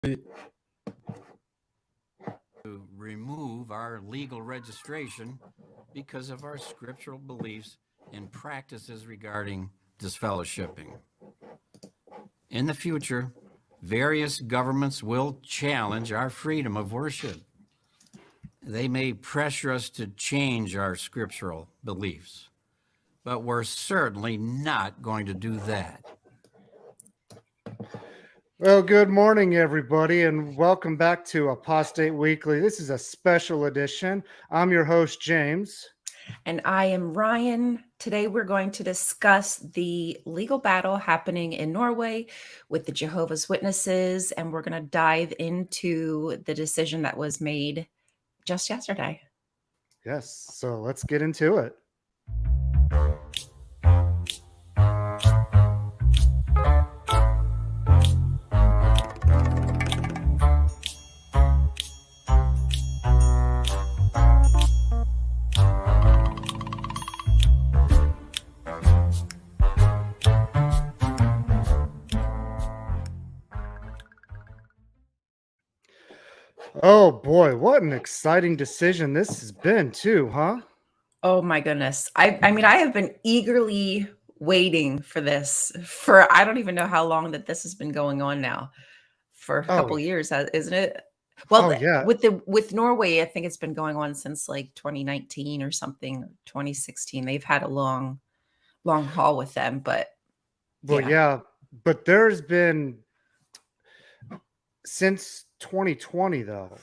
To remove our legal registration because of our scriptural beliefs and practices regarding disfellowshipping. In the future, various governments will challenge our freedom of worship. They may pressure us to change our scriptural beliefs, but we're certainly not going to do that. Well, good morning, everybody, and welcome back to Apostate Weekly. This is a special edition. I'm your host, James. And I am Ryan. Today we're going to discuss the legal battle happening in Norway with the Jehovah's Witnesses, and we're going to dive into the decision that was made just yesterday. Yes, so let's get into it. Oh boy, what an exciting decision this has been too, huh? Oh my goodness. I mean, I have been eagerly waiting for this for I don't even know how long that this has been going on now. For a couple years, isn't it? Well, yeah. with Norway, I think it's been going on since like 2019 or something, 2016. They've had a long haul with them, but Well, yeah, but there's been since 2020 though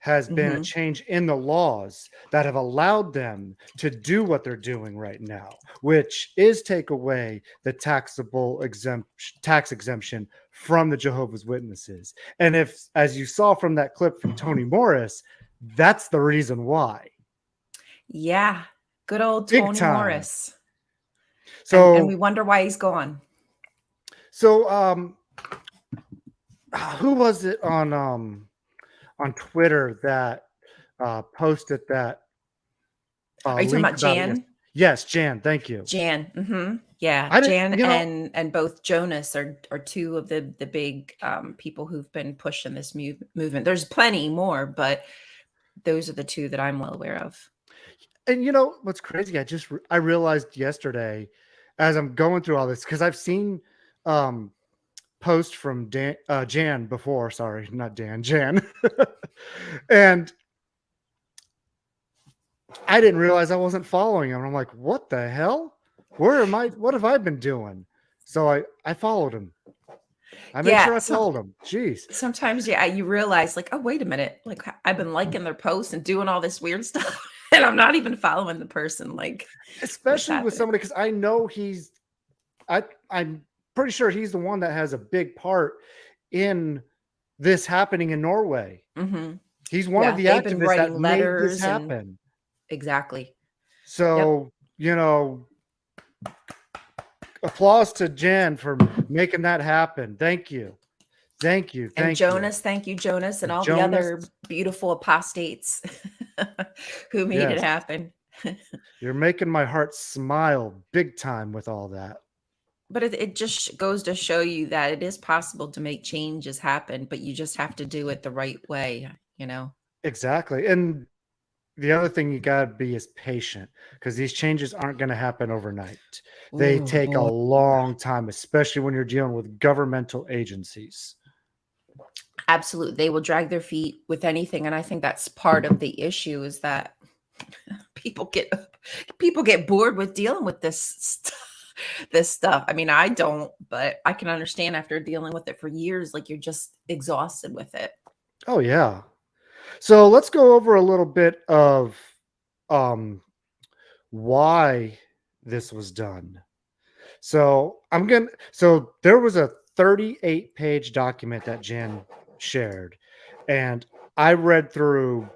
has been a change in the laws that have allowed them to do what they're doing right now, which is take away the tax exemption from the Jehovah's Witnesses. And if, as you saw from that clip from Toni Morris, that's the reason why. Yeah, good old Big Toni time. Morris. So, and we wonder why he's gone. So, who was it on Twitter that posted that? Are you talking about Jan? Yes, Jan. Thank you, Jan. Yeah, Jan and both Jonas are two of the big people who've been pushing this movement. There's plenty more, but those are the two that I'm well aware of. And you know what's crazy? I realized yesterday, as I'm going through all this, because I've seen posts from Jan before. Sorry, not Dan, Jan, and I didn't realize I wasn't following him. I'm like, what the hell? Where am I? What have I been doing? So I followed him. I made sure I followed him. Jeez. Sometimes, you realize like, oh, wait a minute. Like I've been liking their posts and doing all this weird stuff, and I'm not even following the person. Like, especially with somebody, because I know I'm pretty sure he's the one that has a big part in this happening in Norway. He's one of the activists that made this happen. Exactly. So, applause to Jen for making that happen. Thank you. Thank you. And Jonas, thank you, Jonas, and all the other beautiful apostates who made it happen. You're making my heart smile big time with all that. But it just goes to show you that it is possible to make changes happen, but you just have to do it the right way, Exactly. And the other thing you got to be is patient, because these changes aren't going to happen overnight. They take a long time, especially when you're dealing with governmental agencies. Absolutely. They will drag their feet with anything. And I think that's part of the issue, is that people get bored with dealing with this stuff. I mean, I don't, but I can understand after dealing with it for years, like you're just exhausted with it. Oh, yeah. So let's go over a little bit of why this was done. So there was a 38-page document that Jan shared, and I read through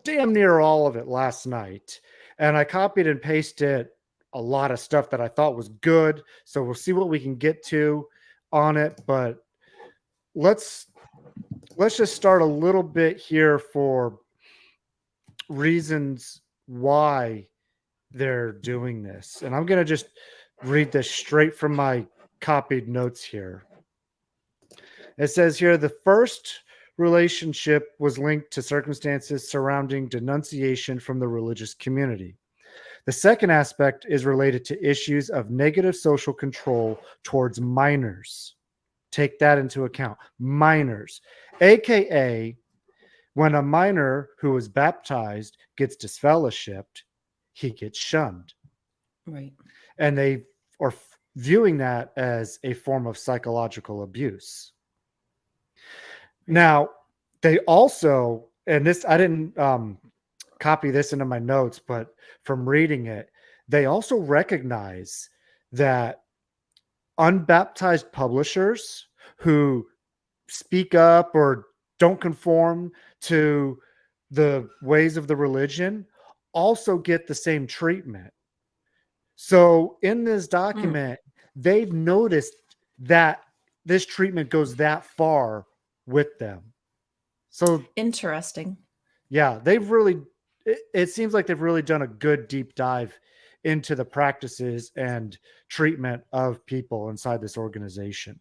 damn near all of it last night, and I copied and pasted a lot of stuff that I thought was good. So we'll see what we can get to on it, but let's just start a little bit here for reasons why they're doing this. And I'm going to just read this straight from my copied notes here. It says here the first relationship was linked to circumstances surrounding denunciation from the religious community. The second aspect is related to issues of negative social control towards minors. Take that into account. Minors, aka when a minor who is baptized gets disfellowshipped, he gets shunned. Right. And they are viewing that as a form of psychological abuse. Now, they also, and this, I didn't copy this into my notes, but from reading it, they also recognize that unbaptized publishers who speak up or don't conform to the ways of the religion also get the same treatment. So in this document, they've noticed that this treatment goes that far with them. So Interesting. yeah, they've really, it seems like they've really done a good deep dive into the practices and treatment of people inside this organization.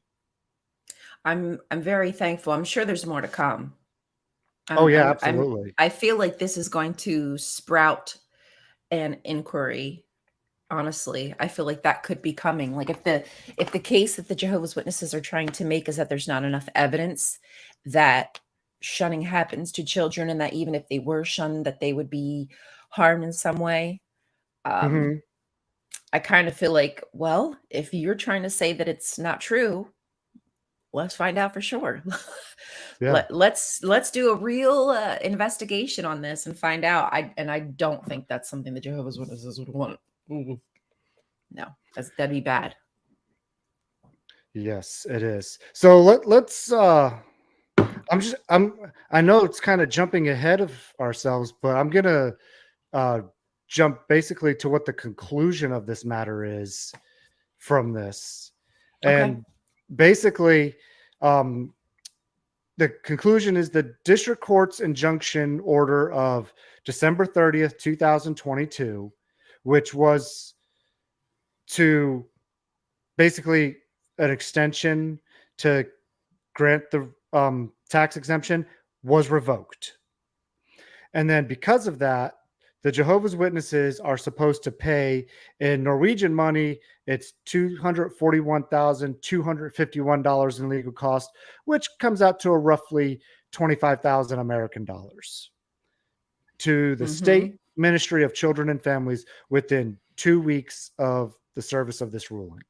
I'm very thankful. I'm sure there's more to come. Oh yeah, absolutely. I feel like this is going to sprout an inquiry. Honestly, I feel like that could be coming. Like if the case that the Jehovah's Witnesses are trying to make is that there's not enough evidence that shunning happens to children, and that even if they were shunned, that they would be harmed in some way. I kind of feel like, well, if you're trying to say that it's not true, let's find out for sure. Yeah. Let's do a real investigation on this and find out. I don't think that's something the Jehovah's Witnesses would want. No, that'd be bad. Yes, it is. So let's I know it's kind of jumping ahead of ourselves, but I'm gonna jump basically to what the conclusion of this matter is from this. Okay. And basically the conclusion is the district court's injunction order of December 30th, 2022, which was to basically an extension to grant the tax exemption, was revoked. And then because of that, the Jehovah's Witnesses are supposed to pay in Norwegian money. It's $241,251 in legal costs, which comes out to a roughly 25,000 American dollars to the state Ministry of Children and Families within 2 weeks of the service of this ruling.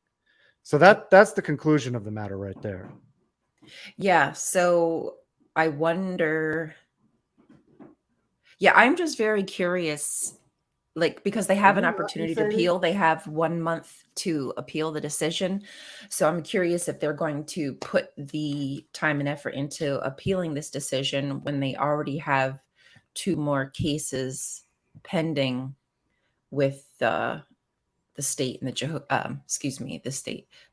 So that's the conclusion of the matter right there. Yeah. So I wonder. Yeah, I'm just very curious, like, because they have an opportunity to appeal. They have 1 month to appeal the decision. So I'm curious if they're going to put the time and effort into appealing this decision when they already have 2 more cases pending with the state and the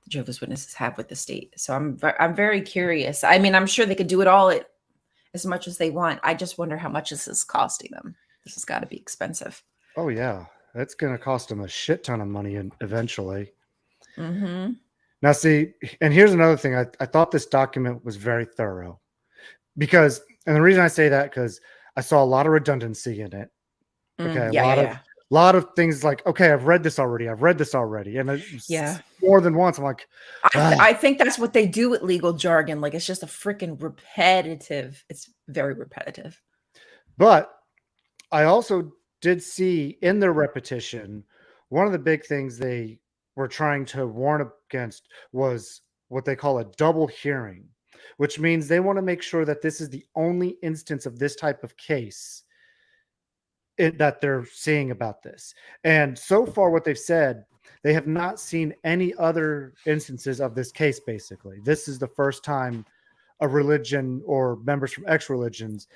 Jehovah's Witnesses have with the state. So I'm very curious. I mean, I'm sure they could do it all as much as they want. I just wonder how much this is costing them. This has got to be expensive. Oh yeah, that's going to cost them a shit ton of money eventually. Now see, and here's another thing. I thought this document was very thorough because, and the reason I say that because I saw a lot of redundancy in it. Okay, a lot of things like, okay, I've read this already, and more than once. I'm like, I think that's what they do with legal jargon. Like, it's just a freaking repetitive. It's very repetitive. But I also did see in their repetition, one of the big things they were trying to warn against was what they call a double hearing, which means they want to make sure that this is the only instance of this type of case that they're seeing about this. And so far what they've said, they have not seen any other instances of this case. Basically, this is the first time a religion or members from ex-religions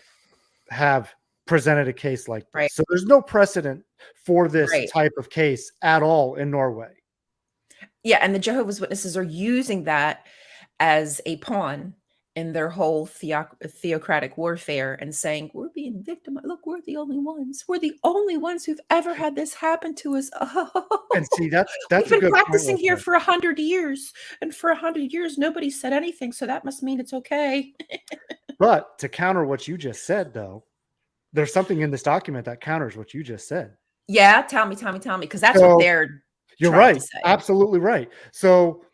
have presented a case like this. Right. So there's no precedent for this type of case at all in Norway. Yeah, and the Jehovah's Witnesses are using that as a pawn in their whole theocratic warfare and saying, we're being victimized. Look, we're the only ones. We're the only ones who've ever had this happen to us. And see, Oh, that's we've a been good point practicing right here there. for 100 years. And for 100 years, nobody said anything. So that must mean it's okay. But to counter what you just said, though, there's something in this document that counters what you just said. Yeah, tell me. Because that's what So they're you're trying to right. say. Absolutely right. So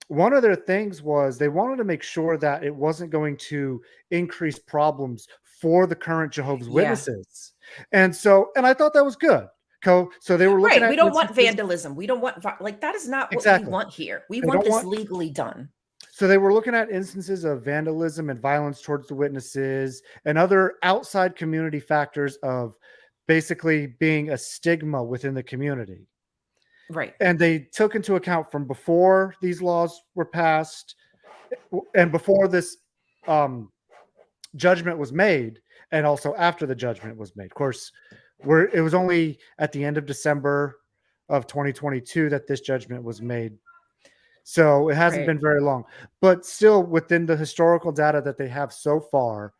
one of their things was they wanted to make sure that it wasn't going to increase problems for the current Jehovah's Yeah. Witnesses. And I thought that was good. So they were looking Right. at We don't want instances. vandalism. We don't want, like, that is not what we Exactly. want here. We They want don't this want legally done. So they were looking at instances of vandalism and violence towards the witnesses and other outside community factors of basically being a stigma within the community. Right. And they took into account from before these laws were passed and before this judgment was made, and also after the judgment was made. Of course, it was only at the end of December of 2022 that this judgment was made. So it hasn't Right. been very long, but still within the historical data that they have so far,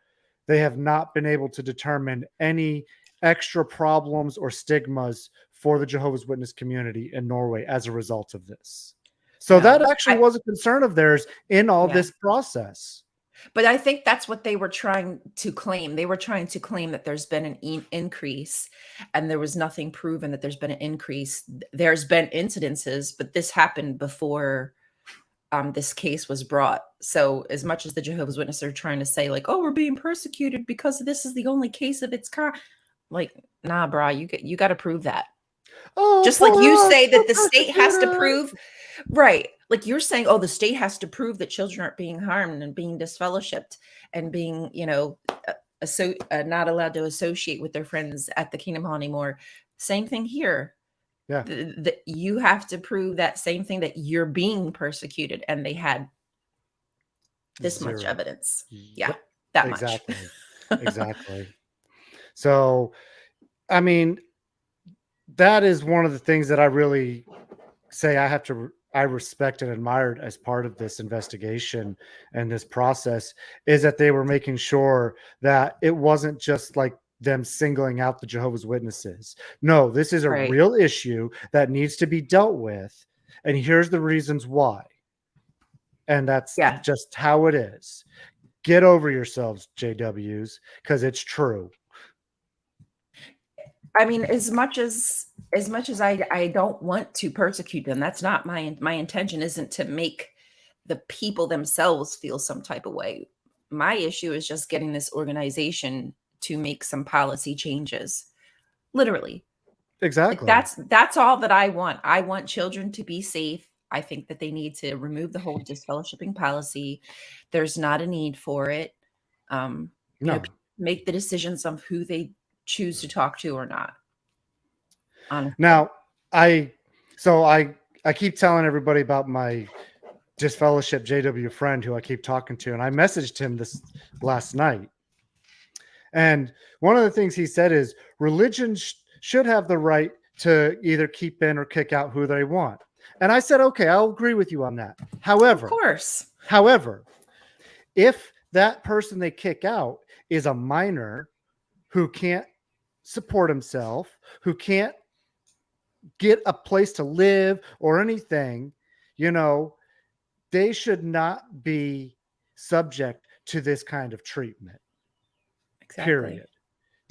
they have not been able to determine any extra problems or stigmas for the Jehovah's Witness community in Norway as a result of this. So No, that actually was a concern of theirs in all Yeah. this process. But I think that's what they were trying to claim. They were trying to claim that there's been an increase, and there was nothing proven that there's been an increase. There's been incidences, but this happened before this case was brought. So as much as the Jehovah's Witnesses are trying to say, like, oh, we're being persecuted because this is the only case of its kind, like, nah, brah, you got to prove that. Oh, Just like you say that the poor state has to persecutor. prove, right? Like you're saying, oh, the state has to prove that children aren't being harmed and being disfellowshipped and being, not allowed to associate with their friends at the Kingdom Hall anymore. Same thing here. Yeah. You have to prove that same thing, that you're being persecuted, and they had this much Zero. evidence. Yeah, Yep. that Exactly. much. Exactly. So, I mean, that is one of the things that I really say I respect and admired as part of this investigation and this process, is that they were making sure that it wasn't just like them singling out the Jehovah's Witnesses. No, this is a Right. real issue that needs to be dealt with. And here's the reasons why. And that's just how it is. Get over yourselves, JWs, because it's true. I mean, as much as I don't want to persecute them, that's not my intention. Isn't to make the people themselves feel some type of way. My issue is just getting this organization to make some policy changes. Literally. Exactly. Like that's all that I want. I want children to be safe. I think that they need to remove the whole disfellowshipping policy. There's not a need for it. No. Make the decisions of who they choose to talk to or not. Now, I keep telling everybody about my disfellowship JW friend who I keep talking to, and I messaged him this last night. And one of the things he said is religion should have the right to either keep in or kick out who they want. And I said, okay, I'll agree with you on that. However, of course. However, if that person they kick out is a minor who can't support himself, who can't get a place to live or anything, they should not be subject to this kind of treatment. Exactly. Period.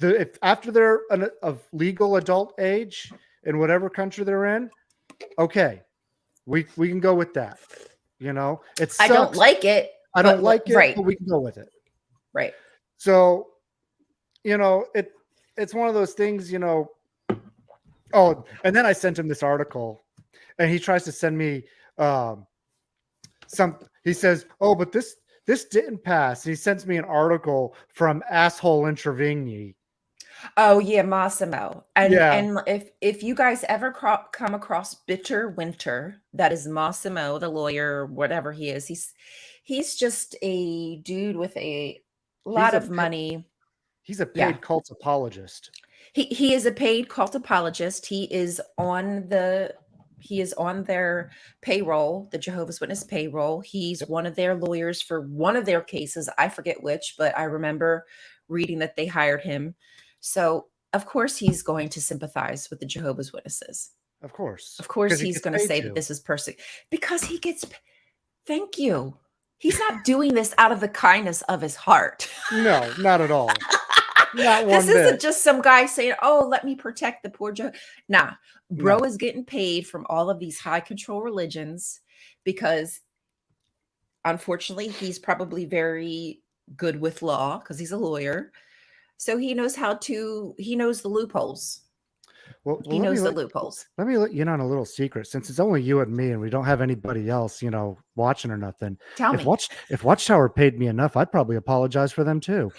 If after they're of legal adult age in whatever country they're in, okay, we can go with that. It sucks. I don't like it. I don't like it, right. but we can go with it. Right. So, it's one of those things, Oh, and then I sent him this article, and he tries to send me he says, oh, but this didn't pass. He sends me an article from Asshole Intravigny. Oh yeah, Massimo. And Yeah. and if you guys ever come across Bitter Winter, that is Massimo, the lawyer, whatever he is. He's just a dude with a lot of money. He's a paid cult apologist. He is a paid cult apologist. He is on the He is on their payroll, the Jehovah's Witness payroll. He's one of their lawyers for one of their cases. I forget which, but I remember reading that they hired him. So, of course, he's going to sympathize with the Jehovah's Witnesses. Of course. Of course, 'Cause he he's gets going to paid say to. that this is because he gets. Thank you. He's not doing this out of the kindness of his heart. No, not at all. Not one This isn't bit. just some guy saying, "Oh, let me protect the poor Joe." Nah, bro No. is getting paid from all of these high control religions because, unfortunately, he's probably very good with law because he's a lawyer. So he knows he knows the loopholes. Well, He knows the loopholes. let me let you in on a little secret. Since it's only you and me, and we don't have anybody else, watching or nothing. Tell If me. if Watchtower paid me enough, I'd probably apologize for them too.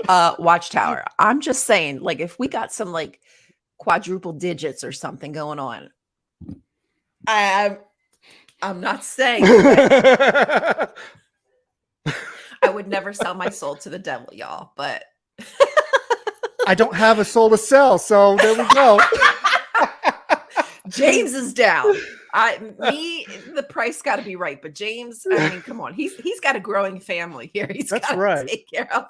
Watchtower. I'm just saying, like, if we got some like quadruple digits or something going on, I'm not saying that I would never sell my soul to the devil, y'all, but I don't have a soul to sell, so there we go. James is down. The price got to be right, but James, I mean, come on, he's got a growing family here. He's got to take care of.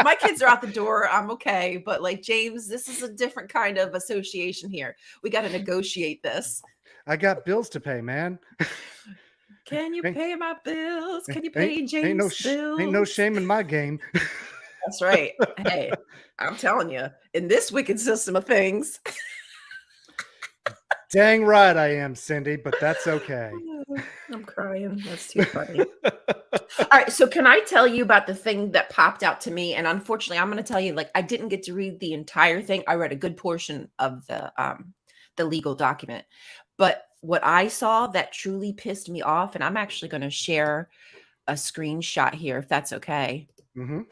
My kids are out the door. I'm okay, but like James, this is a different kind of association here. We got to negotiate this. I got bills to pay, man. Can you pay my bills? Can you Ain't- pay James' bills? Ain't no shame in my game. That's right. Hey, I'm telling you, in this wicked system of things. Dang right I am, Cindy, but that's okay. I'm crying. That's too funny. All right. So can I tell you about the thing that popped out to me? And unfortunately, I'm going to tell you, like, I didn't get to read the entire thing. I read a good portion of the legal document. But what I saw that truly pissed me off, and I'm actually going to share a screenshot here, if that's okay. Mm-hmm.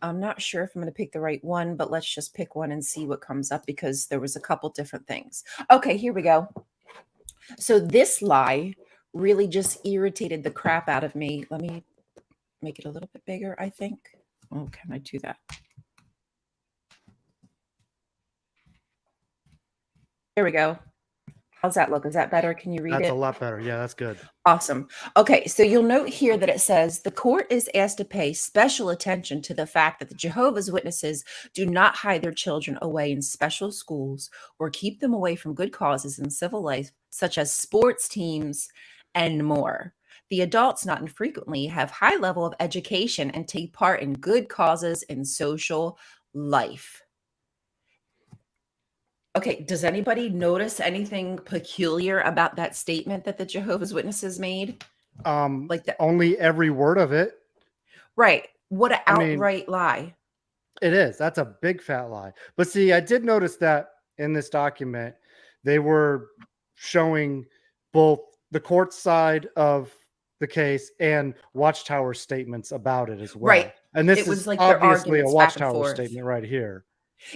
I'm not sure if I'm going to pick the right one, but let's just pick one and see what comes up because there was a couple different things. Okay, here we go. So this lie really just irritated the crap out of me. Let me make it a little bit bigger, I think. Oh, can I do that? There we go. How's that look? Is that better? Can you read it? That's a lot better. Yeah, that's good. Awesome. Okay, so you'll note here that it says the court is asked to pay special attention to the fact that the Jehovah's Witnesses do not hide their children away in special schools or keep them away from good causes in civil life, such as sports teams and more. The adults not infrequently have high level of education and take part in good causes in social life. Okay, does anybody notice anything peculiar about that statement that the Jehovah's Witnesses made? Like that? Only every word of it. Right. What an I mean, outright lie. It is. That's a big fat lie. But see, I did notice that in this document, they were showing both the court side of the case and Watchtower statements about it as well. Right. And this It was is like their obviously a arguments back and Watchtower forth. statement right here.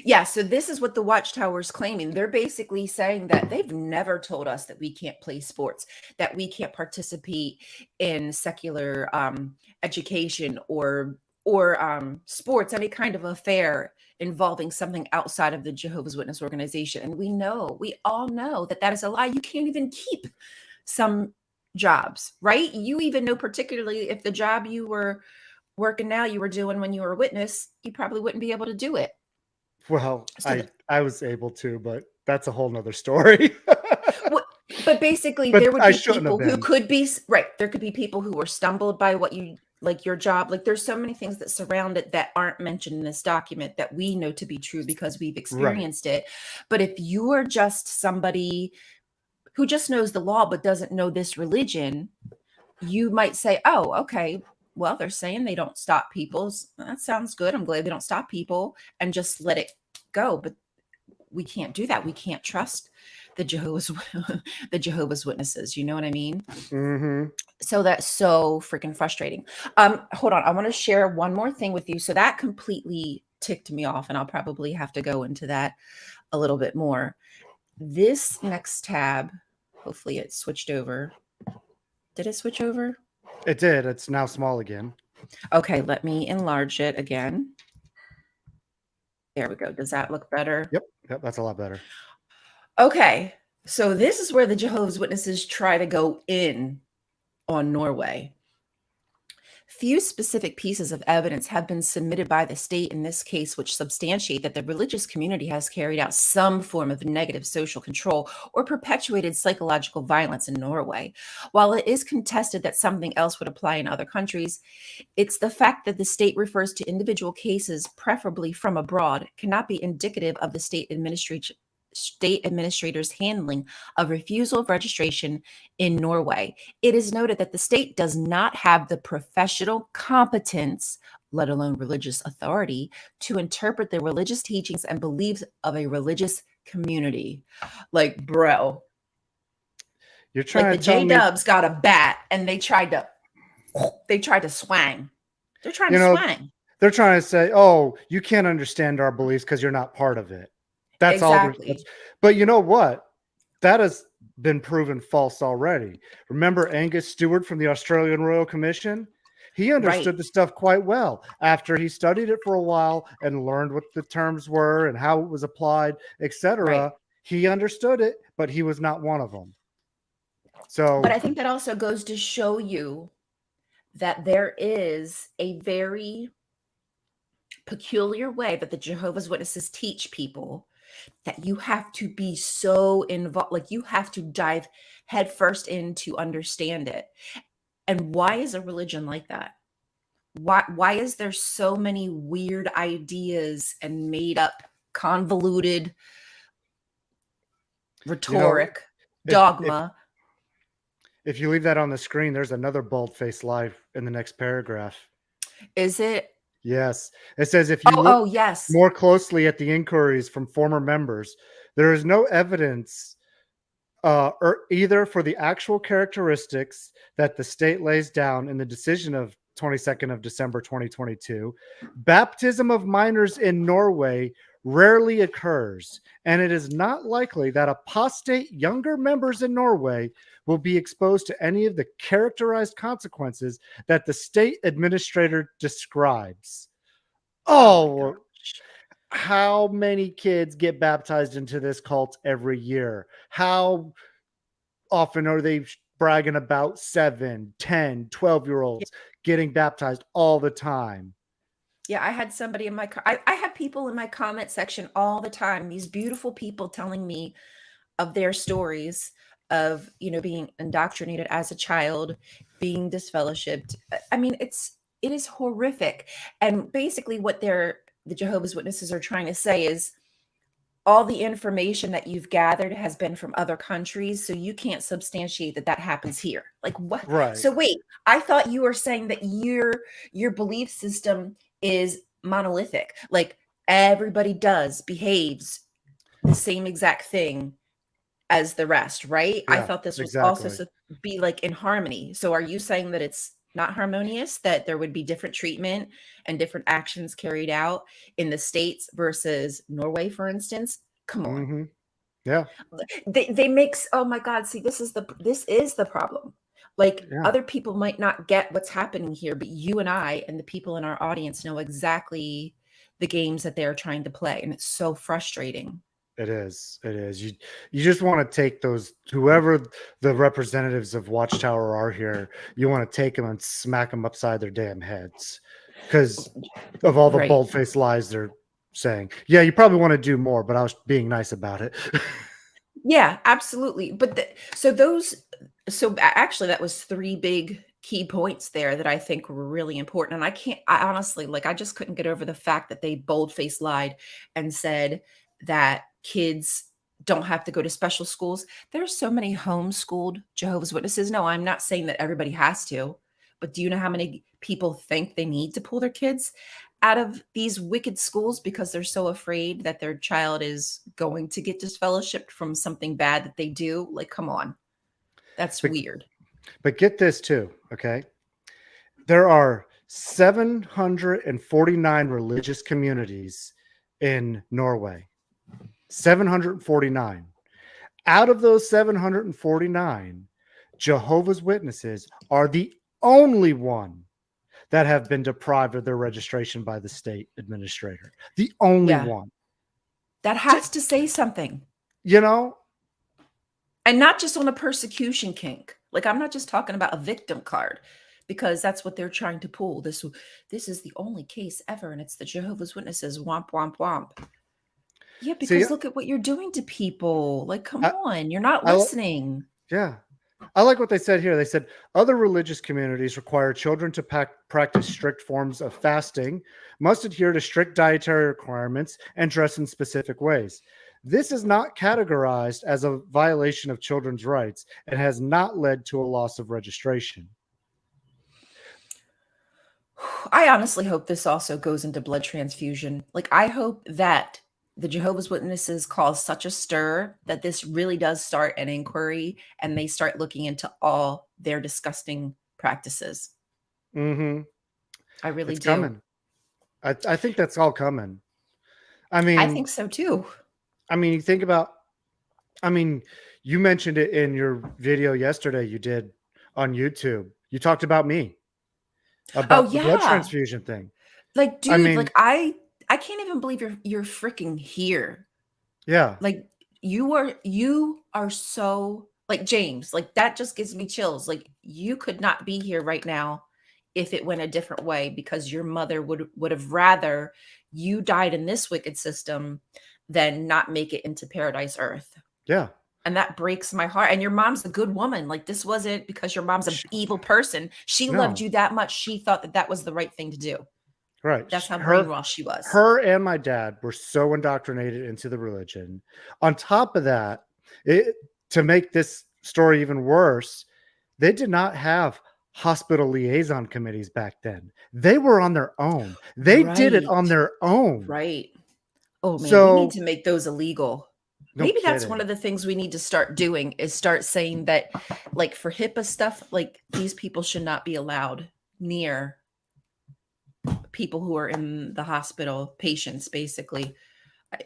Yeah, so this is what the Watchtower is claiming. They're basically saying that they've never told us that we can't play sports, that we can't participate in secular education or sports, any kind of affair involving something outside of the Jehovah's Witness organization. And we all know that that is a lie. You can't even keep some jobs, right? You even know, particularly if the job you were working now, you were doing when you were a witness, you probably wouldn't be able to do it. Well, So I was able to, but that's a whole nother story. But basically, But there would I be shouldn't have people who been. could be right. There could be people who were stumbled by what you like your job. Like there's so many things that surround it that aren't mentioned in this document that we know to be true because we've experienced it. But if you are just somebody who just knows the law but doesn't know this religion, you might say, "Oh, okay. Well, they're saying they don't stop people. That sounds good. I'm glad they don't stop people," and just let it go. But we can't do that. We can't trust the Jehovah's Witnesses. You know what I mean? Mm-hmm. So that's so freaking frustrating. Hold on. I want to share one more thing with you. So that completely ticked me off, and I'll probably have to go into that a little bit more. This next tab, hopefully it switched over. Did it switch over? It did. It's now small again. Okay, let me enlarge it again. There we go. Does that look better? Yep. Yep, that's a lot better. Okay. So this is where the Jehovah's Witnesses try to go in on Norway. Few specific pieces of evidence have been submitted by the state in this case which substantiate that the religious community has carried out some form of negative social control or perpetuated psychological violence in Norway. While it is contested that something else would apply in other countries, it's the fact that the state refers to individual cases, preferably from abroad, cannot be indicative of the state administrator's handling of refusal of registration in Norway. It is noted that the state does not have the professional competence, let alone religious authority, to interpret the religious teachings and beliefs of a religious community. Like, bro, You're like trying the to tell J me, Dubs got a bat and they tried to swang. They're trying you to know, swang. they're trying to say, oh, you can't understand our beliefs because you're not part of it. That's all Exactly. but you know what? That has been proven false already. Remember Angus Stewart from the Australian Royal Commission? He Right. understood the stuff quite well after he studied it for a while and learned what the terms were and how it was applied, Right. etc. He understood it, but he was not one of them. But So, I think that also goes to show you that there is a very peculiar way that the Jehovah's Witnesses teach people that you have to be so involved, like you have to dive headfirst in to understand it. And why is a religion like that? Why is there so many weird ideas and made up, convoluted you know, rhetoric, if if dogma? if you leave that on the screen, there's another bold-faced lie in the next paragraph. Is it? Yes. It says if you Oh, look oh, yes. more closely at the inquiries from former members, there is no evidence or either for the actual characteristics that the state lays down in the decision of 22nd of December 2022. Baptism of minors in Norway rarely occurs, and it is not likely that apostate younger members in Norway will be exposed to any of the characterized consequences that the state administrator describes. Oh my Oh, gosh. how many kids get baptized into this cult every year? How often are they bragging about 7, 10, 12-year olds getting baptized all the time? Yeah, I had somebody in my I have people in my comment section all the time, these beautiful people telling me of their stories of, being indoctrinated as a child, being disfellowshipped. I mean, it is horrific. And basically what the Jehovah's Witnesses are trying to say is all the information that you've gathered has been from other countries, so you can't substantiate that that happens here. Like what? Right. So wait, I thought you were saying that your belief system is monolithic. Like everybody behaves the same exact thing as the rest, right? I Yeah, thought this was also exactly. to be like in harmony. So are you saying that it's not harmonious, that there would be different treatment and different actions carried out in the States versus Norway, for instance? Come on. Hmm. Yeah. They makes oh my God, see, this is the problem. Like Yeah. other people might not get what's happening here, but you and I and the people in our audience know exactly the games that they're trying to play. And it's so frustrating. It is. It is. You just want to take those, whoever the representatives of Watchtower are here, you want to take them and smack them upside their damn heads because of all the Right. bold-faced lies they're saying. Yeah, you probably want to do more, but I was being nice about it. Yeah, absolutely. But actually that was three big key points there that I think were really important. And I honestly, like, I just couldn't get over the fact that they bold-faced lied and said that kids don't have to go to special schools. There's so many homeschooled Jehovah's Witnesses. No, I'm not saying that everybody has to, but do you know how many people think they need to pull their kids out of these wicked schools because they're so afraid that their child is going to get disfellowshipped from something bad that they do? Like, come on. That's but, weird. but get this too, okay? There are 749 religious communities in Norway. 749. Out of those 749, Jehovah's Witnesses are the only one that have been deprived of their registration by the state administrator. The only Yeah. one. That has to say something. You know, And not just on a persecution kink. Like, I'm not just talking about a victim card, because that's what they're trying to pull. This is the only case ever, and it's the Jehovah's Witnesses. Womp womp womp. Yeah, see, because look at what you're doing to people. Like, come I, on, you're not I, listening. yeah. I like what they said here. They said other religious communities require children to practice strict forms of fasting, must adhere to strict dietary requirements, and dress in specific ways. This is not categorized as a violation of children's rights and has not led to a loss of registration. I honestly hope this also goes into blood transfusion. Like, I hope that the Jehovah's Witnesses cause such a stir that this really does start an inquiry and they start looking into all their disgusting practices. Mm-hmm. I really It's do. coming. I think that's all coming. I I think so too. you think about, you mentioned it in your video yesterday you did on YouTube. You talked about me, Oh about the blood yeah. transfusion thing. Like, dude, I mean, like I can't even believe you're freaking here. yeah, Like, you are so, like, James, like, that just gives me chills. Like, you could not be here right now if it went a different way, because your mother would have rather you died in this wicked system than not make it into paradise earth. yeah. And that breaks my heart. And your mom's a good woman. Like, this wasn't because your mom's an evil person. She loved No, you that much. She thought that that was the right thing to do. right. That's how brainwashed she was. Her and my dad were so indoctrinated into the religion. On top of that, to make this story even worse, they did not have hospital liaison committees back then. They were on their own. They did it on Right. their own. Right. Oh man, we need So, to make those illegal. no Maybe that's one kidding. of the things we need to start doing, is start saying that, like, for HIPAA stuff, like, these people should not be allowed near people who are in the hospital, patients, basically.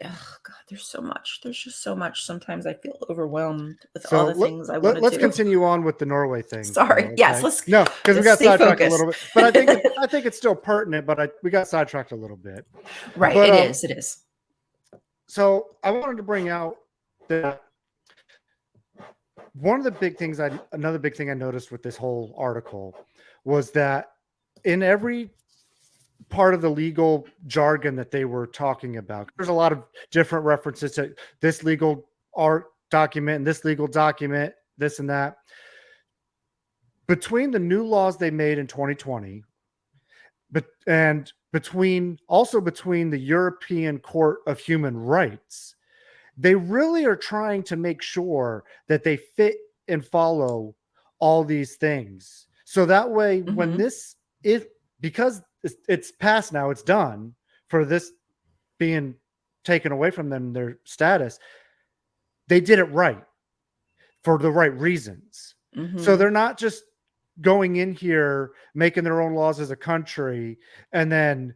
Oh God, there's so much. There's just so much. Sometimes I feel overwhelmed with all So the things I want to let's do. continue on with the Norway thing. Sorry. though, Yes, okay? No, because we let's got stay sidetracked a focused. little bit. But I think it's still pertinent. But we got sidetracked a little bit. Right. But, It is. It is. So I wanted to bring out that another big thing I noticed with this whole article was that in every part of the legal jargon that they were talking about, there's a lot of different references to this legal art document and this legal document, this and that. Between the new laws they made in 2020, and between the European Court of Human Rights, they really are trying to make sure that they fit and follow all these things. So that way, when because it's passed now, it's done for this being taken away from them, their status, they did it right for the right reasons. So they're not just going in here, making their own laws as a country, and then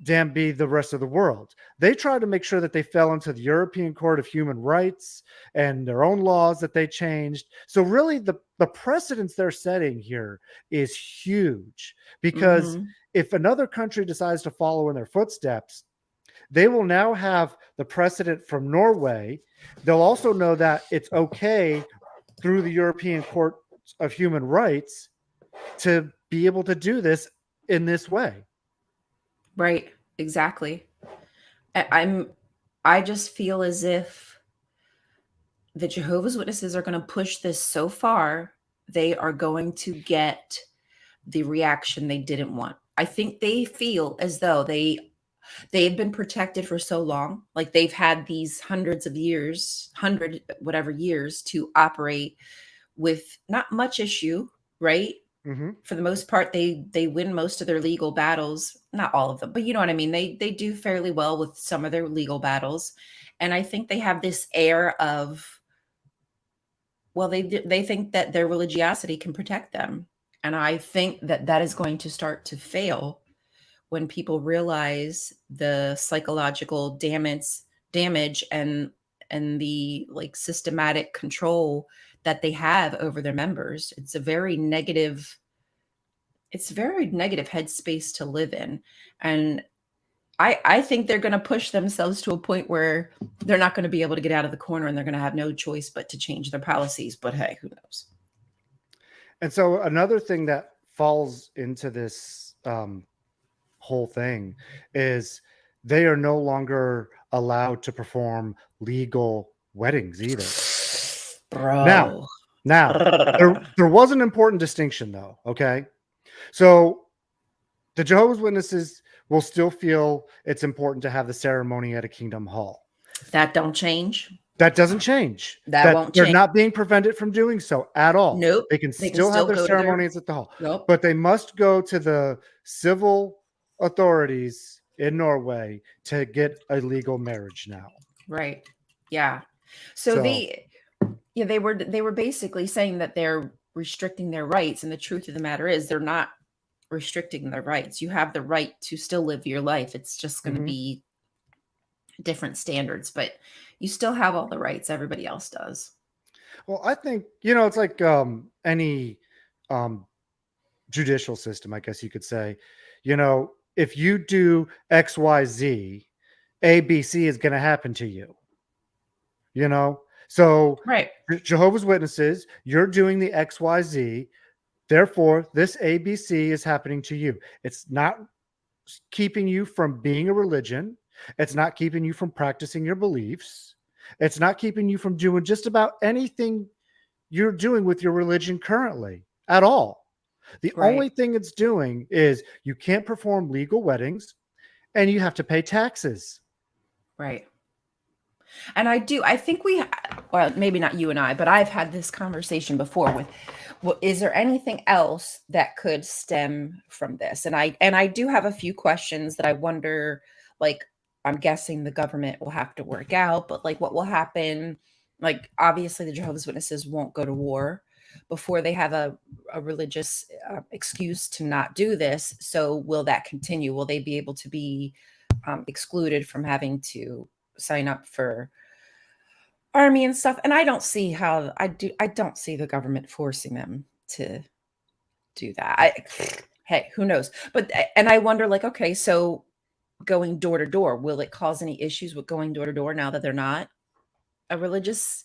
damn be the rest of the world. They try to make sure that they fell into the European Court of Human Rights and their own laws that they changed. So really the precedence they're setting here is huge, because if another country decides to follow in their footsteps, they will now have the precedent from Norway. They'll also know that it's okay through the European Court of Human Rights to be able to do this in this way. Right. Exactly. I just feel as if the Jehovah's Witnesses are going to push this so far, they are going to get the reaction they didn't want. I think they feel as though they've been protected for so long. Like, they've had these hundreds of years, whatever years, to operate with not much issue, right? For the most part, they win most of their legal battles. Not all of them, but you know what I mean? They do fairly well with some of their legal battles. And I think they have this air of, well, they think that their religiosity can protect them. And I think that that is going to start to fail when people realize the psychological damage and the, like, systematic control that they have over their members. It's a very negative headspace to live in. And I think they're going to push themselves to a point where they're not going to be able to get out of the corner and they're going to have no choice but to change their policies. But hey, who knows? And so another thing that falls into this whole thing is they are no longer allowed to perform legal weddings either. Bro. Now there was an important distinction though. Okay. So the Jehovah's Witnesses will still feel it's important to have the ceremony at a kingdom hall. That don't change. That doesn't change. That won't they're change. not being prevented from doing so at all. Nope. They can still have their go to their- ceremonies at the hall. Nope. But they must go to the civil authorities in Norway to get a legal marriage now. Right. Yeah. So they were basically saying that they're restricting their rights, and the truth of the matter is they're not restricting their rights. You have the right to still live your life. It's just going to be different standards, but you still have all the rights everybody else does. Well, I think, it's like any judicial system, I guess you could say. If you do XYZ, ABC is going to happen to you. So Right. Jehovah's Witnesses, you're doing the XYZ. Therefore, this ABC is happening to you. It's not keeping you from being a religion. It's not keeping you from practicing your beliefs. It's not keeping you from doing just about anything you're doing with your religion currently at all. The only thing it's doing is you can't perform legal weddings and you have to pay taxes. Right. And I think well, maybe not you and I, but I've had this conversation before with, well, is there anything else that could stem from this? And I do have a few questions that I wonder, like, I'm guessing the government will have to work out, but like, what will happen? Like, obviously the Jehovah's Witnesses won't go to war before they have a religious excuse to not do this. So will that continue? Will they be able to be excluded from having to sign up for army and stuff? And I don't see how I don't see the government forcing them to do that. Hey, who knows? But, and I wonder, like, okay, so going door to door, will it cause any issues with going door to door now that they're not a religious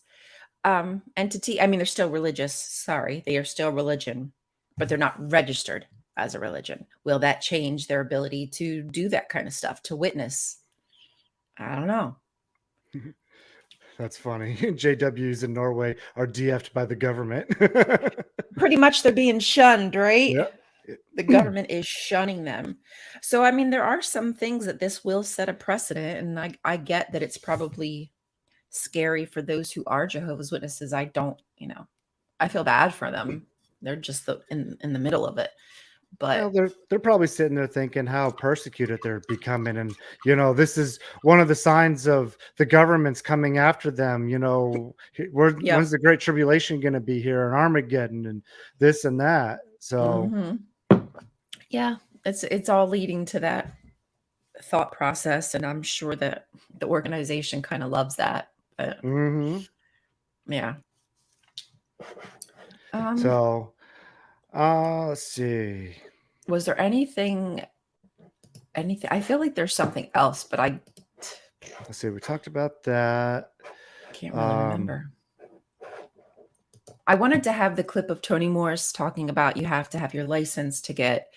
entity? I mean, they're still religious. Sorry, they are still religion, but they're not registered as a religion. Will that change their ability to do that kind of stuff, to witness? I don't know. That's funny. JWs in Norway are DF'd by the government. Pretty much they're being shunned, right? Yeah. The government is shunning them. So, I mean, there are some things that this will set a precedent. And I get that it's probably scary for those who are Jehovah's Witnesses. I don't, I feel bad for them. They're just in the middle of it. But they're probably sitting there thinking how persecuted they're becoming, and this is one of the signs of the government's coming after them. When's the Great Tribulation going to be here, and Armageddon, and this and that. So, yeah, it's all leading to that thought process, and I'm sure that the organization kind of loves that. But, yeah. So. Let's see. Was there anything? I feel like there's something else, but let's see. We talked about that. Can't really remember. I wanted to have the clip of Tony Morris talking about you have to have your license to get,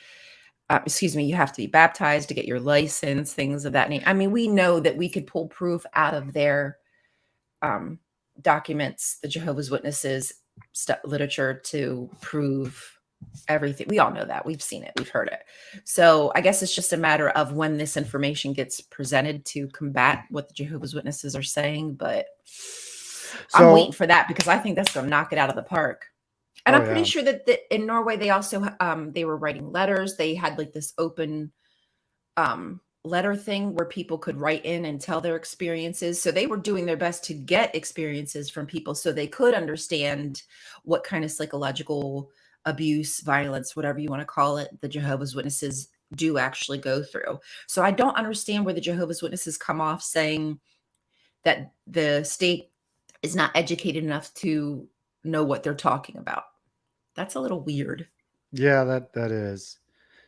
you have to be baptized to get your license, things of that nature. I mean, we know that we could pull proof out of their documents, the Jehovah's Witnesses literature, to prove everything. We all know that. We've seen it. We've heard it. So I guess it's just a matter of when this information gets presented to combat what the Jehovah's Witnesses are saying. But I'm waiting for that, because I think that's going to knock it out of the park. And I'm pretty sure that in Norway, they also, they were writing letters. They had like this open letter thing where people could write in and tell their experiences. So they were doing their best to get experiences from people so they could understand what kind of psychological abuse, violence, whatever you want to call it, the Jehovah's Witnesses do actually go through. So I don't understand where the Jehovah's Witnesses come off saying that the state is not educated enough to know what they're talking about. That's a little weird. Yeah, that is.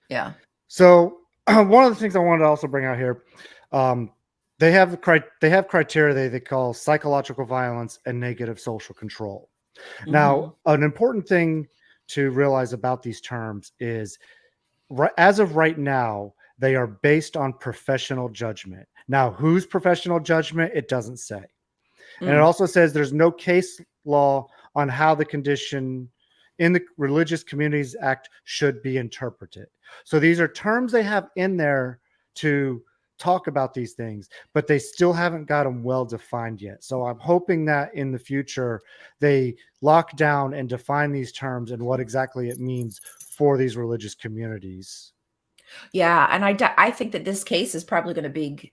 Yeah. So one of the things I wanted to also bring out here, they have criteria they call psychological violence and negative social control. Mhm. Now, an important thing to realize about these terms is, as of right now, they are based on professional judgment. Now, whose professional judgment? It doesn't say. And it Mm. also says there's no case law on how the condition in the Religious Communities Act should be interpreted. So these are terms they have in there to talk about these things, but they still haven't got them well defined yet. So I'm hoping that in the future they lock down and define these terms and what exactly it means for these religious communities. Yeah, and I think that this case is probably gonna be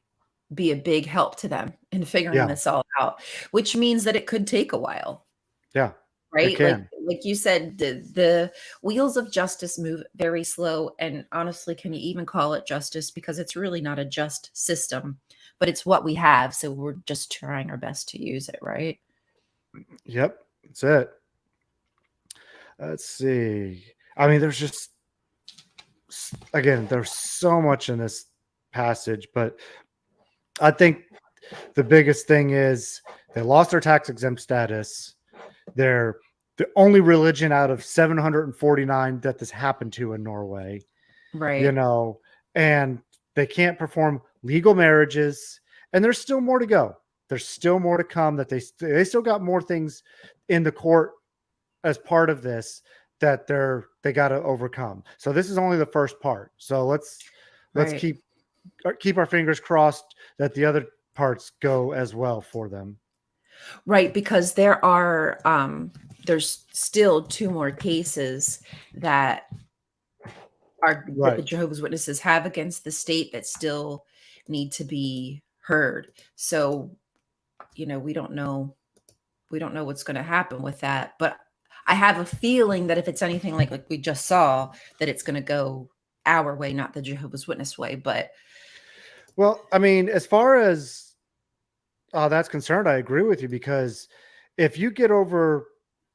a big help to them in figuring Yeah, this all out, which means that it could take a while, yeah, it right? can. Like you said, the wheels of justice move very slow, and honestly, can you even call it justice? Because it's really not a just system, but it's what we have, so we're just trying our best to use it, right? Yep, that's it. Let's see. I mean, there's just, again, there's so much in this passage, but I think the biggest thing is they lost their tax exempt status. They're the only religion out of 749 that this happened to in Norway, you Right. know, and they can't perform legal marriages. And there's still more to go. There's still more to come, that they still got more things in the court as part of this that they got to overcome. So this is only the first part. So let's Right. keep our fingers crossed that the other parts go as well for them. Right, because there's still two more cases that that the Right. Jehovah's Witnesses have against the state that still need to be heard. So, we don't know what's going to happen with that, but I have a feeling that if it's anything like we just saw, that it's going to go our way, not the Jehovah's Witness way. But Well, I mean, as far as that's concerned, I agree with you, because if you get over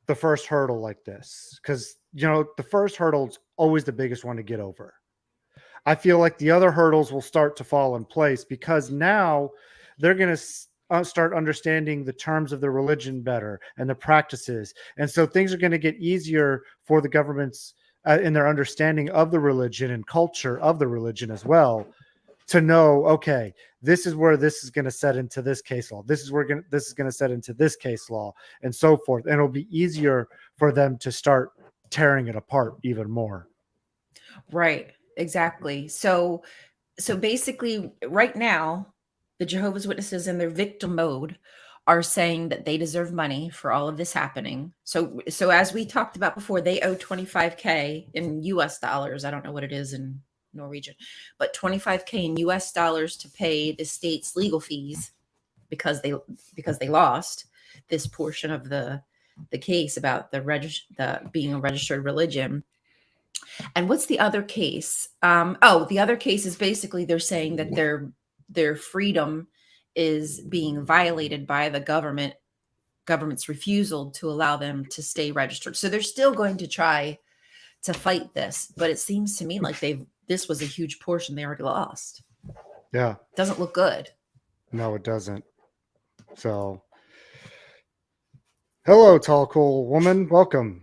the first hurdle like this, because the first hurdle is always the biggest one to get over. I feel like the other hurdles will start to fall in place, because now they're going to start understanding the terms of the religion better and the practices. And so things are going to get easier for the governments in their understanding of the religion and culture of the religion as well, to know, okay, this is where this is going to set into this case law. This is this is going to set into this case law, and so forth. And it'll be easier for them to start tearing it apart even more. right, exactly. So basically, right now, the Jehovah's Witnesses in their victim mode are saying that they deserve money for all of this happening. So as we talked about before, they owe 25K in US dollars. I don't know what it is in Norwegian, but 25K in US dollars to pay the state's legal fees because they lost this portion of the case about the being a registered religion. And what's the other case? The other case is basically they're saying that their freedom is being violated by the government's refusal to allow them to stay registered. So they're still going to try to fight this, but it seems to me like this was a huge portion they already lost. Yeah. Doesn't look good. No, it doesn't. So, hello, tall, cool woman. Welcome.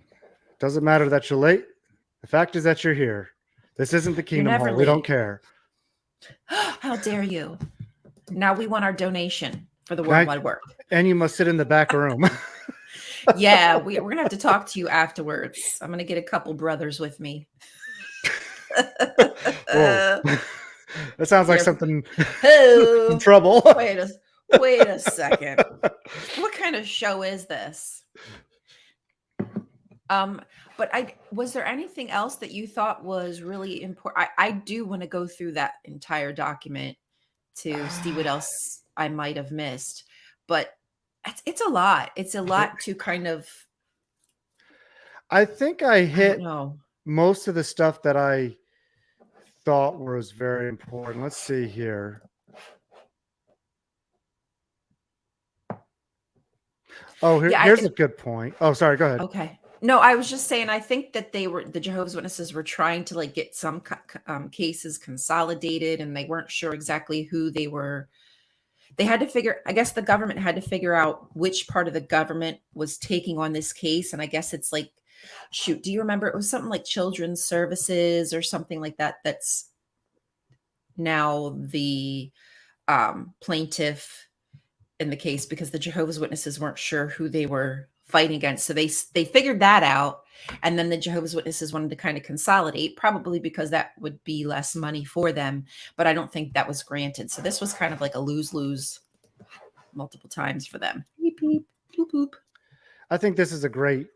Doesn't matter that you're late. The fact is that you're here. This isn't the You're Kingdom never Hall. We don't late. care. How dare you? Now we want our donation for the Now, Worldwide Work. and you must sit in the back room. Yeah, we're gonna have to talk to you afterwards. I'm gonna get a couple brothers with me. Whoa. That sounds like Yeah. something in Oh, trouble. wait a second. What kind of show is this? But was there anything else that you thought was really important? I do want to go through that entire document to see what else I might have missed. But it's a lot. It's a lot to kind of, I think I I don't hit know. most of the stuff that I thought was very important. Let's see here. Oh, Yeah, here's a good point. Oh, sorry. Go ahead. okay. No, I was just saying, I think that the Jehovah's Witnesses were trying to like get some cases consolidated, and they weren't sure exactly who they were. They had to figure, I guess the government had to figure out which part of the government was taking on this case. And I guess it's like, shoot, do you remember? It was something like Children's Services or something like that. That's now the plaintiff in the case, because the Jehovah's Witnesses weren't sure who they were fighting against. So they figured that out. And then the Jehovah's Witnesses wanted to kind of consolidate, probably because that would be less money for them. But I don't think that was granted. So this was kind of like a lose-lose multiple times for them. Beep, beep, boop, boop. I think this is a great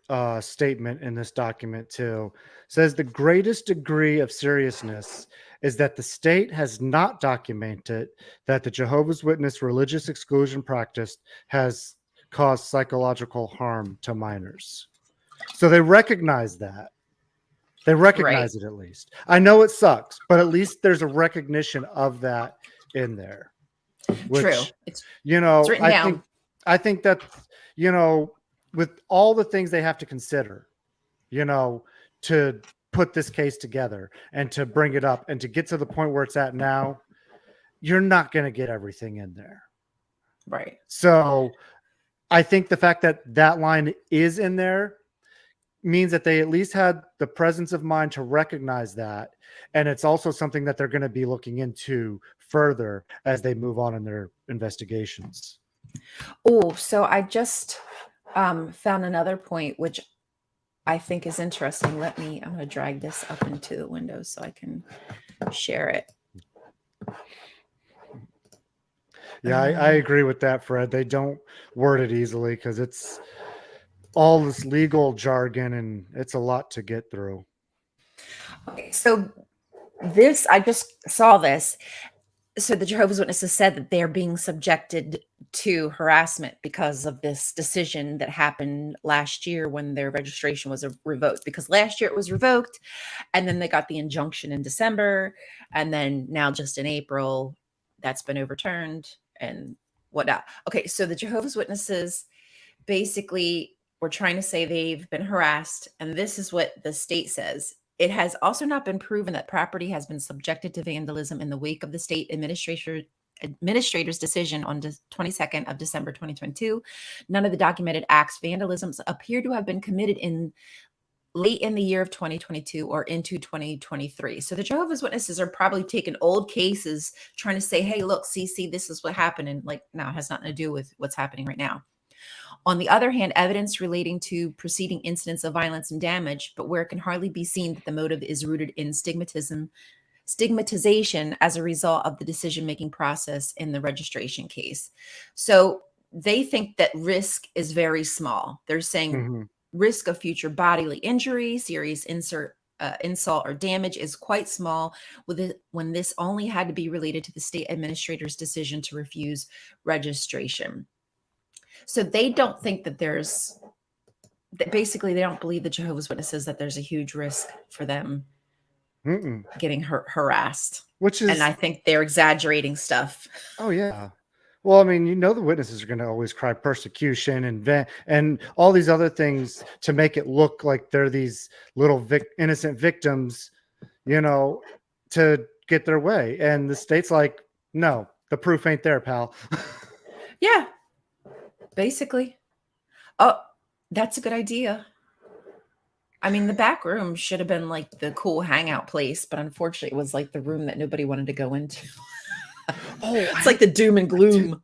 statement in this document too. It says the greatest degree of seriousness is that the state has not documented that the Jehovah's Witness religious exclusion practice has caused psychological harm to minors. So they recognize that. They recognize it at least. I know it sucks, but at least there's a recognition of that in there. Which, True. It's written down. I think that, with all the things they have to consider, to put this case together and to bring it up and to get to the point where it's at now, you're not going to get everything in there. Right. So I think the fact that that line is in there means that they at least had the presence of mind to recognize that. And it's also something that they're going to be looking into further as they move on in their investigations. Oh, so I just found another point, which I think is interesting. I'm going to drag this up into the window so I can share it. Yeah, I agree with that, Fred. They don't word it easily because it's all this legal jargon and it's a lot to get through. Okay, so I just saw this. So the Jehovah's Witnesses said that they're being subjected to harassment because of this decision that happened last year when their registration was revoked. Because last year it was revoked, and then they got the injunction in December, and then now just in April, that's been overturned and whatnot. Okay, so the Jehovah's Witnesses basically were trying to say they've been harassed, and this is what the state says. It has also not been proven that property has been subjected to vandalism in the wake of the state administrator's decision on the 22nd of December 2022. None of the documented acts vandalisms appear to have been committed late in the year of 2022 or into 2023. So the Jehovah's Witnesses are probably taking old cases trying to say, hey, look, see, this is what happened. And like, no, it has nothing to do with what's happening right now. On the other hand, evidence relating to preceding incidents of violence and damage, but where it can hardly be seen that the motive is rooted in stigmatization as a result of the decision-making process in the registration case. So they think that risk is very small. They're saying risk of future bodily injury, serious insult or damage is quite small when this only had to be related to the state administrator's decision to refuse registration. So they don't think that basically they don't believe the Jehovah's Witnesses that there's a huge risk for them getting harassed. And I think they're exaggerating stuff. Oh yeah. Well, I mean, the witnesses are going to always cry persecution and all these other things to make it look like they're these little innocent victims, to get their way. And the state's like, no, the proof ain't there, pal. Yeah. Basically. Oh, that's a good idea. I mean, the back room should have been like the cool hangout place, but unfortunately it was like the room that nobody wanted to go into. It's like the doom and gloom.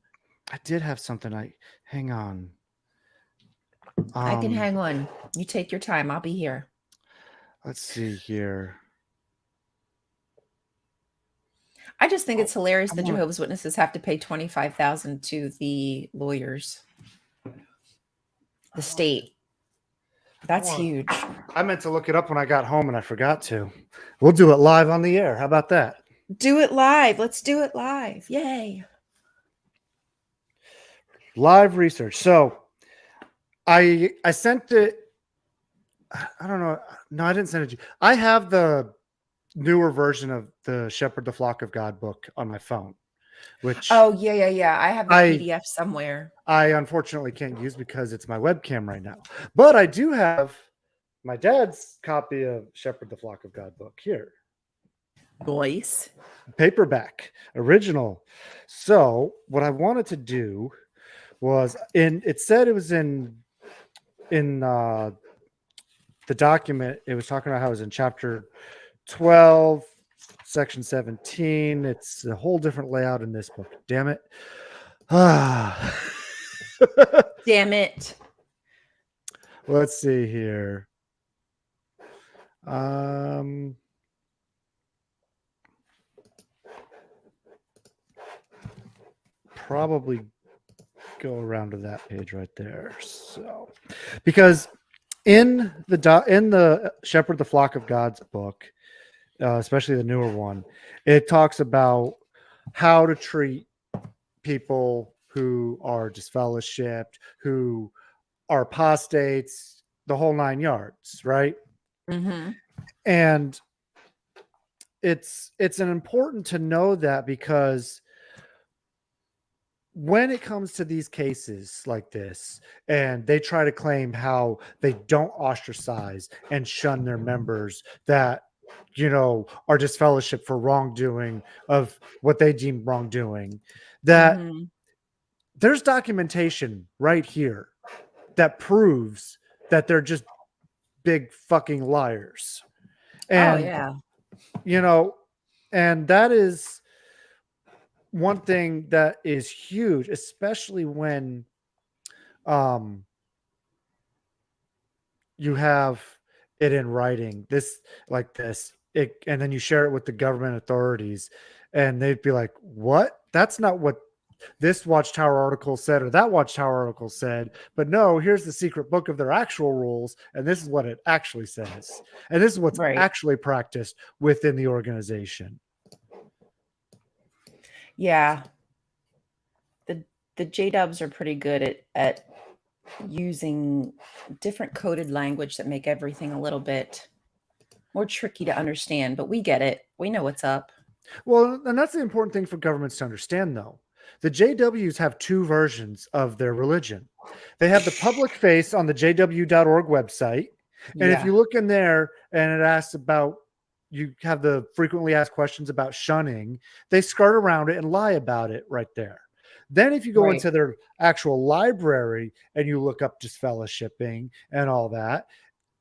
I did have something. Hang on. I can hang on. You take your time. I'll be here. Let's see here. I just think it's hilarious that Jehovah's Witnesses have to pay $25,000 to the lawyers. The state. That's huge. I meant to look it up when I got home and I forgot to. We'll do it live on the air. How about that? Do it live. Let's do it live. Yay. Live research. So I sent it. I don't know. No, I didn't send it to you. I have the newer version of the Shepherd the Flock of God book on my phone. Which I have the PDF somewhere. I unfortunately can't use because it's my webcam right now. But I do have my dad's copy of Shepherd the Flock of God book here. Voice. Paperback, original. So what I wanted to do was it said it was in the document. It was talking about how it was in chapter 12, section 17. It's a whole different layout in this book. Damn it. Damn it. Let's see here. Probably go around to that page right there. So, because in the Shepherd the Flock of God's book, especially the newer one, it talks about how to treat people who are disfellowshipped, who are apostates, the whole 9 yards, right? Mm-hmm. And it's an important to know that, because when it comes to these cases like this, and they try to claim how they don't ostracize and shun their members that, are disfellowship for wrongdoing of what they deem wrongdoing, that Mm-hmm. there's documentation right here that proves that they're just big fucking liars. And, yeah. And that is one thing that is huge, especially when you have it in writing, and then you share it with the government authorities, and they'd be like, what? That's not what this Watchtower article said, or that Watchtower article said. But no, here's the secret book of their actual rules, and this is what it actually says. And this is what's actually practiced within the organization. Yeah. The J-dubs are pretty good at using different coded language that make everything a little bit more tricky to understand, but we get it. We know what's up. Well, and that's the important thing for governments to understand, though. The JWs have 2 versions of their religion. They have the public face on the jw.org website. And if you look in there and it asks about, you have the frequently asked questions about shunning, they skirt around it and lie about it right there. Then if you go into their actual library and you look up disfellowshipping and all that,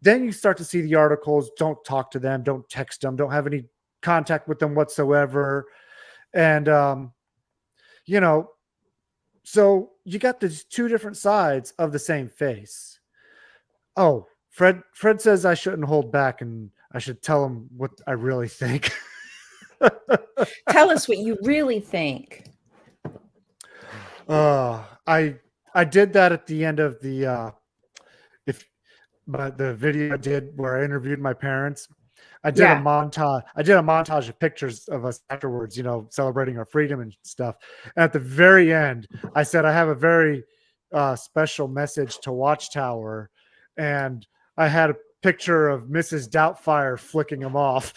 then you start to see the articles, don't talk to them, don't text them, don't have any contact with them whatsoever. And, so you got these 2 different sides of the same face. Oh, Fred says I shouldn't hold back and I should tell him what I really think. Tell us what you really think. I did that at the end of the the video I did where I interviewed my parents. I did a montage of pictures of us afterwards, celebrating our freedom and stuff. And at the very end, I said I have a very special message to Watchtower, and I had a picture of Mrs. Doubtfire flicking them off.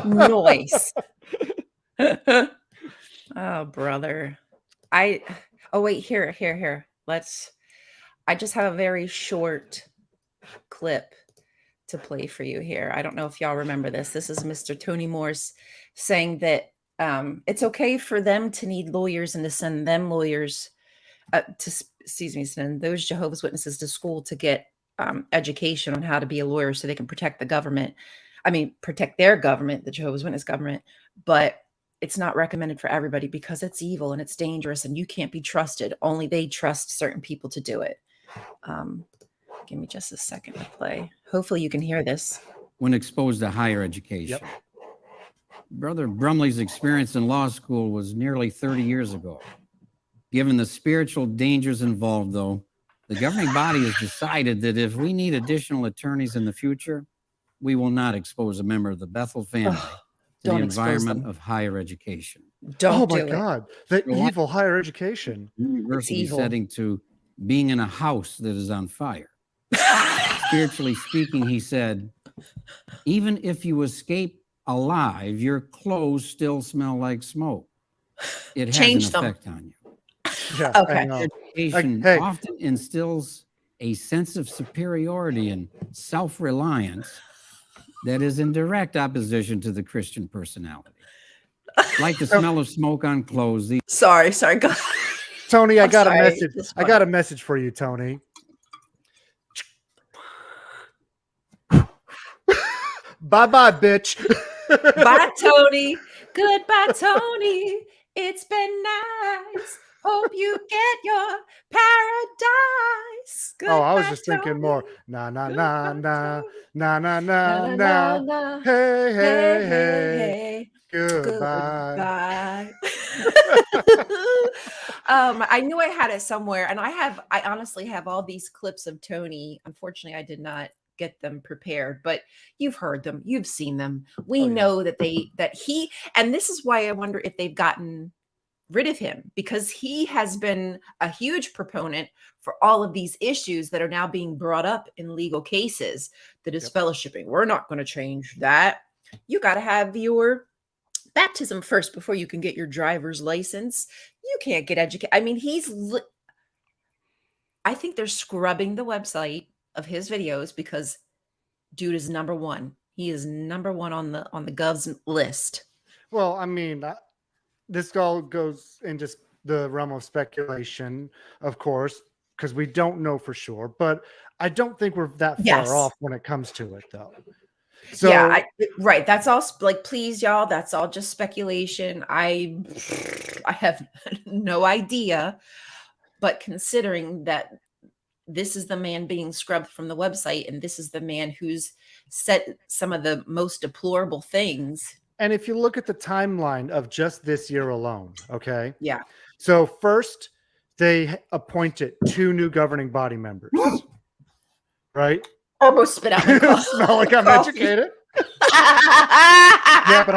Noise. Oh, brother. Wait, here. I just have a very short clip to play for you here. I don't know if y'all remember this. This is Mr. Tony Morse saying that it's okay for them to need lawyers and to send them lawyers send those Jehovah's Witnesses to school to get education on how to be a lawyer so they can protect the government. I mean, protect their government, the Jehovah's Witness government, but it's not recommended for everybody because it's evil and it's dangerous and you can't be trusted. Only they trust certain people to do it. Give me just a second to play. Hopefully you can hear this. When exposed to higher education. Yep. Brother Brumley's experience in law school was nearly 30 years ago. Given the spiritual dangers involved, though, the governing body has decided that if we need additional attorneys in the future, we will not expose a member of the Bethel family to the environment of higher education. Don't do it. Oh my God, the evil higher education. University setting to being in a house that is on fire. Spiritually speaking, he said, even if you escape alive, your clothes still smell like smoke. It has an effect on you. Yeah, okay. Education often instills a sense of superiority and self-reliance that is in direct opposition to the Christian personality. Like the smell of smoke on clothes. Sorry. Go. Tony, I I'm got sorry, a message. it's I got a funny. message for you, Tony. Bye-bye, bitch. Bye, Tony. Goodbye, Tony. It's been nice. Hope you get your paradise. Oh, I was Goodbye, just thinking Tony. more. Na na na Goodbye, na Tony. na na Na, na na, na. na, na. Hey Hey, hey hey, hey. hey. Goodbye. Goodbye. I knew I had it somewhere, and I honestly have all these clips of Tony. Unfortunately, I did not get them prepared, but you've heard them, you've seen them. We Oh, yeah. know that he, and this is why I wonder if they've gotten rid of him, because he has been a huge proponent for all of these issues that are now being brought up in legal cases. That is fellowshipping. We're not going to change that. You got to have your baptism first before you can get your driver's license. You can't get educated. I mean, I think they're scrubbing the website of his videos because dude is number one. He is number one on the gov's list. Well, I mean, this all goes into the realm of speculation, of course, because we don't know for sure. But I don't think we're that far Yes. off when it comes to it, though. So, Yeah, right. That's all. Like, please, y'all. That's all just speculation. I have no idea. But considering that this is the man being scrubbed from the website, and this is the man who's said some of the most deplorable things. and if you look at the timeline of just this year alone, okay? Yeah. So first, they appointed 2 new governing body members, right? Almost spit out my coffee. Smell like I'm educated. Yeah, but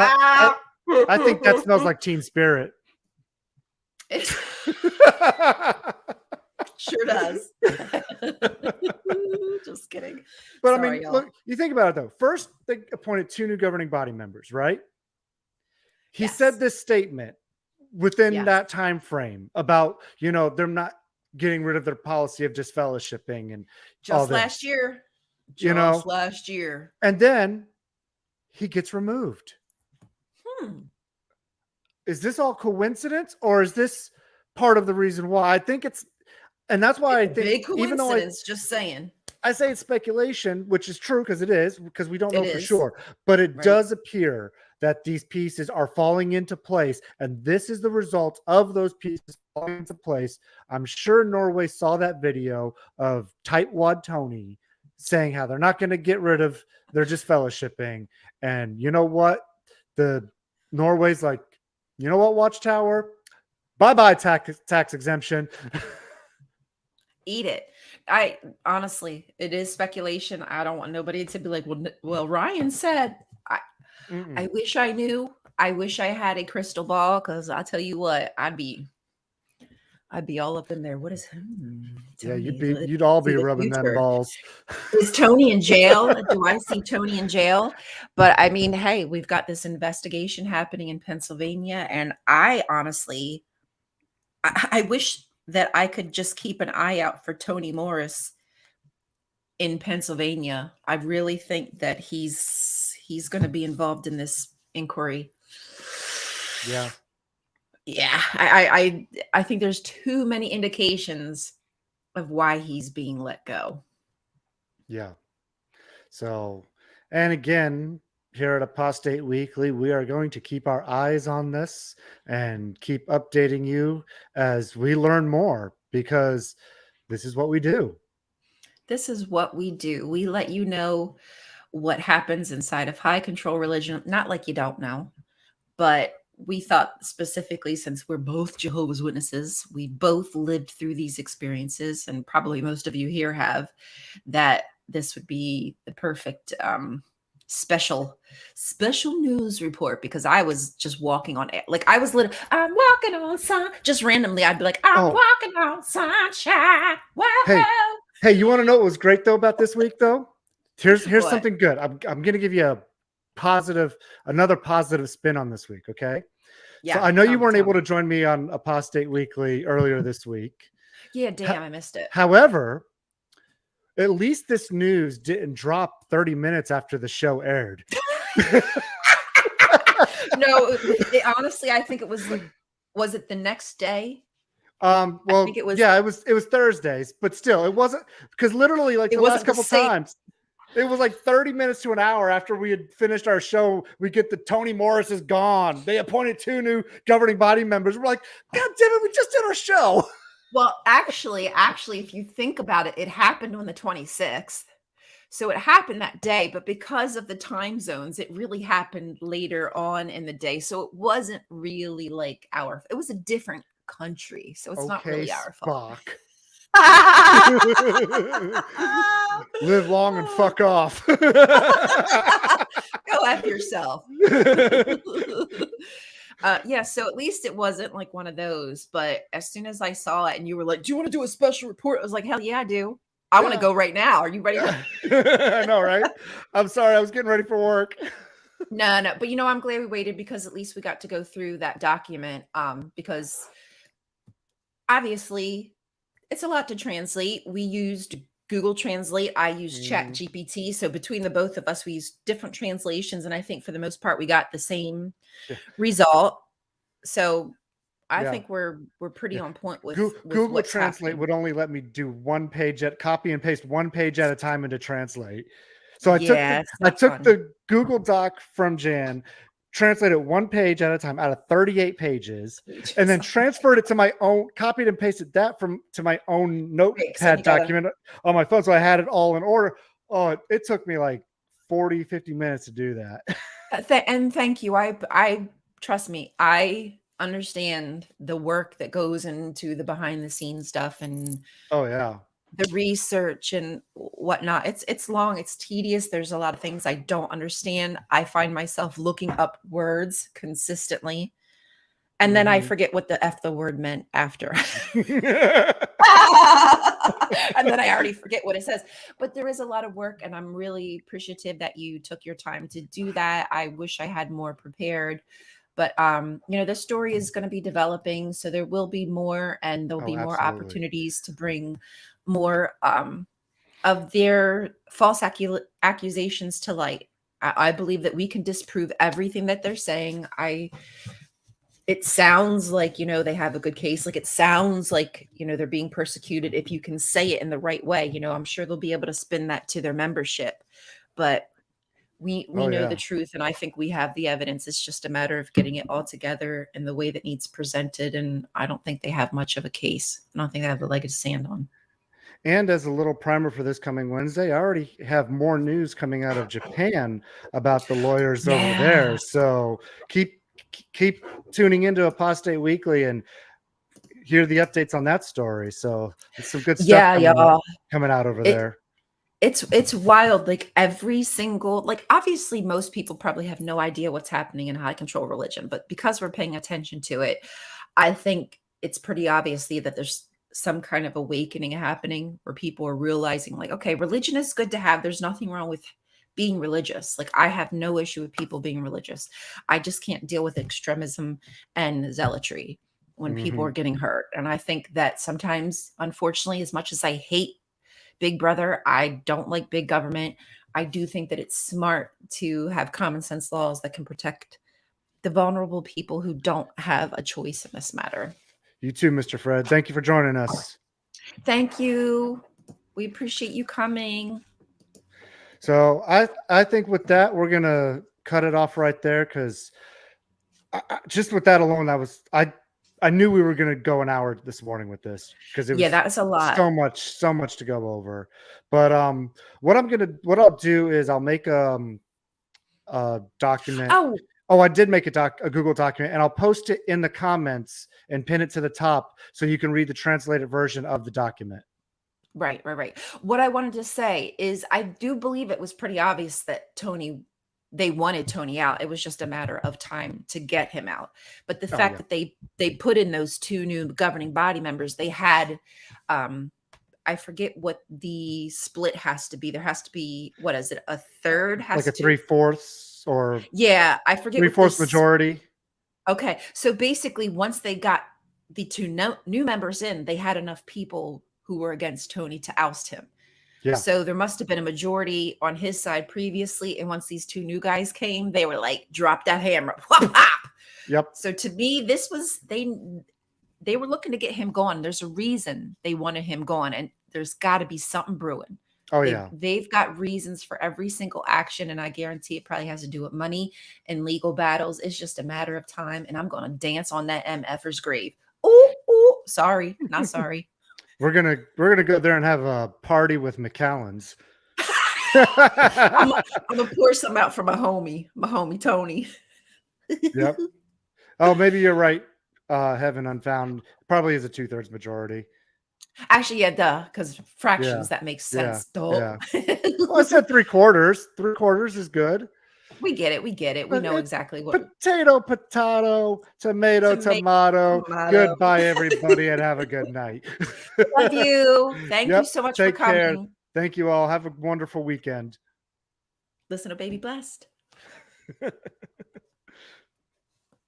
I think that smells like Teen Spirit. Sure does. Just kidding. But Sorry, I mean, y'all. look, you think about it though. First, they appointed 2 new governing body members, right? He Yes. said this statement within Yes. that time frame about, they're not getting rid of their policy of disfellowshipping and all Just this. last year. You know? Just last year. And then he gets removed. Is this all coincidence, or is this part of the reason why? I think it's, and that's why I think, Big even though coincidence, just saying. I say it's speculation, which is true because it is, because we don't know It for is. sure, but it Right. does appear that these pieces are falling into place, and this is the result of those pieces falling into place. I'm sure Norway saw that video of Tightwad Tony saying how they're not going to get rid of, they're just fellowshipping, and you know what? The Norway's like, you know what, Watchtower? Bye-bye tax exemption. Eat it. I honestly, it is speculation. I don't want nobody to be like, well, Rion said. I wish I knew. I wish I had a crystal ball, because I'll tell you what, I'd be all up in there. What is Yeah, Tony, you'd all see be the rubbing them future. balls. Is Tony in jail? Do I see Tony in jail? But I mean, hey, we've got this investigation happening in Pennsylvania, and I honestly, I wish that I could just keep an eye out for Tony Morris in Pennsylvania. I really think that he's going to be involved in this inquiry. Yeah. Yeah, I think there's too many indications of why he's being let go. Yeah. So, and again, here at Apostate Weekly, we are going to keep our eyes on this and keep updating you as we learn more, because this is what we do. This is what we do. We let you know what happens inside of high control religion. Not like you don't know, but we thought specifically, since we're both Jehovah's Witnesses, we both lived through these experiences, and probably most of you here have, that this would be the perfect special news report, because I was just walking on, like, I was literally, I'm walking on sun, just randomly I'd be like, I'm walking on sunshine. Whoa. Hey, you want to know what was great though about this week though? Here's What? something good. I'm going to give you another positive spin on this week. Okay. Yeah. So I know you weren't able to join me on Apostate Weekly earlier this week. Yeah, damn, I missed it. However, at least this news didn't drop 30 minutes after the show aired. No, honestly, I think it was it the next day? Well, I think it was. yeah, it was Thursdays, but still, it wasn't, because literally, like, It the last wasn't the couple same. times, it was like 30 minutes to an hour after we had finished our show. We get the Toni Morris is gone. They appointed 2 new governing body members. We're like, God damn it, we just did our show. Well, actually, if you think about it, it happened on the 26th. So it happened that day, but because of the time zones, it really happened later on in the day. So it wasn't really like it was a different country. So it's not Okay, really our fault. Spock. Live long and fuck off. Go F yourself. Yeah, so at least it wasn't like one of those. But as soon as I saw it and you were like, do you want to do a special report? I was like, hell yeah, I do. I want to go right now. Are you ready? I know, right? I'm sorry. I was getting ready for work. No. But I'm glad we waited, because at least we got to go through that document. Because obviously it's a lot to translate. We used Google Translate. I used Chat GPT. So between the both of us, we used different translations. And I think for the most part, we got the same result. So I think we're pretty on point with Google what's Translate happening. would only let me do copy and paste one page at a time into Translate. So I took the Google Doc from Jan, translated one page at a time out of 38 pages, and then transferred it to my own, copied and pasted that to my own notepad document on my phone. So I had it all in order. Oh, it took me like 40, 50 minutes to do that. And thank you. I trust me, I understand the work that goes into the behind the scenes stuff and the research and whatnot. It's long, it's tedious. There's a lot of things I don't understand. I find myself looking up words consistently, and then I forget what the word meant after. And then I already forget what it says. But there is a lot of work, and I'm really appreciative that you took your time to do that. I wish I had more prepared. But the story is going to be developing, so there will be more, and there'll be more opportunities to bring more of their false accusations to light. I believe that we can disprove everything that they're saying. It sounds like, they have a good case. Like, it sounds like, they're being persecuted. If you can say it in the right way, I'm sure they'll be able to spin that to their membership. But we know the truth, and I think we have the evidence. It's just a matter of getting it all together in the way that needs presented. And I don't think they have much of a case. I don't think they have a leg to stand on. And as a little primer for this coming Wednesday, I already have more news coming out of Japan about the lawyers over there. So keep tuning into Apostate Weekly and hear the updates on that story. So it's some good stuff coming out over there. It's wild. Like, every single, like, obviously most people probably have no idea what's happening in high control religion, but because we're paying attention to it, I think it's pretty obviously that there's some kind of awakening happening where people are realizing, like, okay, religion is good to have. There's nothing wrong with being religious. Like, I have no issue with people being religious. I just can't deal with extremism and zealotry when people are getting hurt. And I think that sometimes, unfortunately, as much as I hate Big Brother, I don't like big government, I do think that it's smart to have common sense laws that can protect the vulnerable people who don't have a choice in this matter. You too, Mr. Fred. Thank you for joining us. Thank you. We appreciate you coming. So I think with that, we're going to cut it off right there, because just with that alone, I knew we were going to go an hour this morning with this, because it was that was a lot. So much to go over. But what I'll do is I'll make a document. Oh, I did make a Google document, and I'll post it in the comments and pin it to the top so you can read the translated version of the document. Right. What I wanted to say is, I do believe it was pretty obvious that they wanted Toni out. It was just a matter of time to get him out. But the fact that they put in those 2 new governing body members, they had, I forget what the split has to be. There has to be, what is it? A third has like a 3/4 or I forget. 3/4 majority. Okay. So basically, once they got the 2 new members in, they had enough people who were against Toni to oust him. Yeah. So there must have been a majority on his side previously. And once these two new guys came, they were like, drop that hammer. Whop, whop. Yep. So to me, this was they were looking to get him gone. There's a reason they wanted him gone, and there's got to be something brewing. Oh yeah. They've got reasons for every single action, and I guarantee it probably has to do with money and legal battles. It's just a matter of time, and I'm going to dance on that MFer's grave. Ooh, ooh, sorry, not sorry. We're gonna go there and have a party with McAllen's. I'm gonna pour some out for my homie Tony. Yep. Oh, maybe you're right. Heaven Unfound probably is a 2/3 majority. Actually, yeah, duh, because fractions, Yeah. that makes Yeah. sense. Duh. Well, I said 3/4. 3/4 is good. We get it. We get it. We But know it- exactly what. Potato, tomato, tomato, tomato. Tomato. Goodbye, everybody, and have a good night. Love you. Thank you Yep, so much take for coming. care. Thank you all. Have a wonderful weekend. Listen to Baby Blessed.